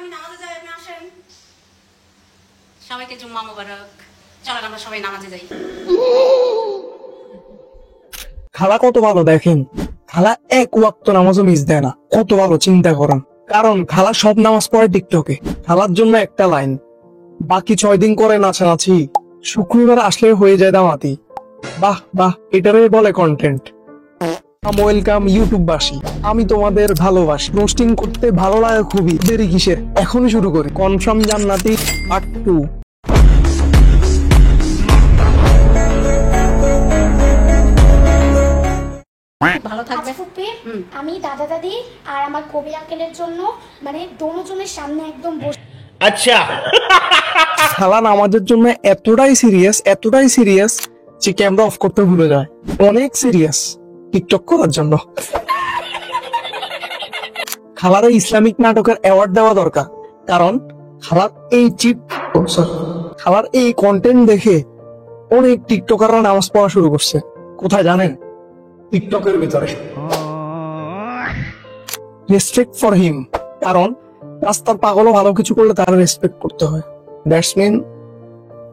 আমি নামাজে যাই, আপনি আসেন। সবাইকে জুম্মা মোবারক। চলেন আমরা সবাই নামাজে যাই। খালা কত ভালো দেখেন, খালা এক ওয়াক্ত নামাজও মিস দেয় না। কত ভালো চিন্তা করেন। কারণ খালা সব নামাজ পড়ে টিকটকে। খালার জন্য একটা লাইন, বাকি 6 দিন করে নাচানাচি, শুক্রবার আসলে হয়ে যায় দামাতি। বাহ বাহ, এটারই বলে কন্টেন্ট। ওয়েলকাম ইউটিউববাসী, আমি তোমাদের ভালোবাসি। রোস্টিং করতে ভালো লাগে খুবই, দেরি কিসের, এখনই শুরু করি। কনফার্ম জান্নাতি পার্ট 2। ভালো থাকবে। আচ্ছা ফুপি, আমি দাদা দাদি আর আমার কবির আঙ্কেলের জন্য মানে দোনোজনের সামনে একদম বসে আচ্ছা খালা নামাজের জন্য এতটাই সিরিয়াস যে ক্যামেরা অফ করতে ভুলে যায়। অনেক সিরিয়াস টিকটক করার জন্য। খালার ইসলামিক নাটকের অ্যাওয়ার্ড দেওয়া দরকার, কারণ খালার খালার এই কন্টেন্ট দেখে অনেক টিকটকাররা নামাজ পড়া শুরু করছে। কোথায় জানেন? টিকটকের ভিতরে। রেসপেক্ট ফর হিম, কারণ রাস্তার পাগলও ভালো কিছু করলে তারা রেসপেক্ট করতে হয়। দ্যাটস মিন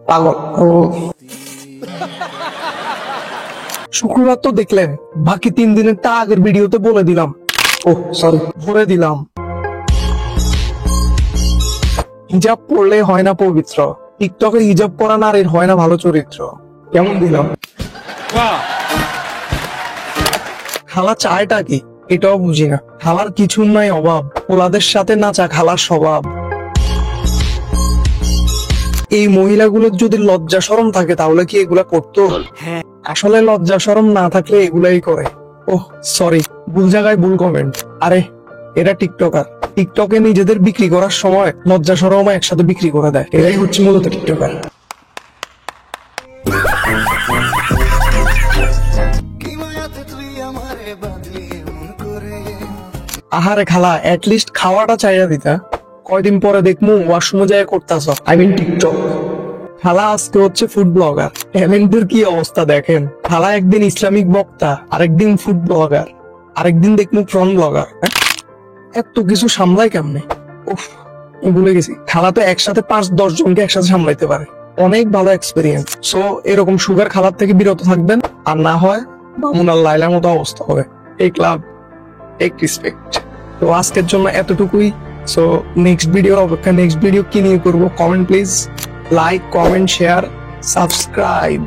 পাগল। শুক্রবার তো দেখলেন, বাকি 3 দিনেরটা আগের ভিডিওতে বলে দিলাম। বলে দিলাম হিজাব পড়লে হয় না পবিত্র, টিকটকে হিজাব পরা নারীর হয় না ভালো চরিত্র। কেমন দিলাম? খালা চায়টা কি এটাও বুঝি না। খালার কিছু নাই অভাব, ওলাদের সাথে নাচা খালার স্বভাব। এই মহিলাগুলোর যদি লজ্জা শরম থাকে তাহলে কি এগুলা করতো? আসলে লজ্জা শরম না থাকলে এগুলাই করে। ওহ সরি, ভুল জায়গায় ভুল কমেন্ট। আরে এরা টিকটকার, টিকটকে নিজেদের বিক্রি করার সময় লজ্জা শরম একসাথে বিক্রি করে দেয়। এরাই হচ্ছে মূলত টিকটকার। আহারে খালা, এটলিস্ট খাওয়াটা চাইয়া দিতা। কয়দিন পরে দেখমু ওয়াশরুমে যায় করতাছ, আই মিন টিকটক। খালা আজকে হচ্ছে ফুড ব্লগার। ট্যালেন্টের কি অবস্থা দেখেন। খালা একদিন ইসলামিক বক্তা, আরেকদিন ফুড ব্লগার, আরেকদিন দেখমু ফ্রন্ট ব্লগার। এত কিছু সামলায় কেমনে? উফ, ভুলে গেছি। খালা তো একসাথে 5-10 জনকে একসাথে সামলাইতে পারে। অনেক ভালো এক্সপিরিয়েন্স। সো এরকম সুগার খালার থেকে বিরত থাকবেন, আর না হয় মামুনার লাইলার মতো অবস্থা হবে। এই ক্লাব টেক রেসপেক্ট। তো আজকের জন্য এতটুকুই। সো নেক্সট ভিডিওর অপেক্ষা। নেক্সট ভিডিও কি নিয়ে করবো? Comment please, like, comment, share, subscribe.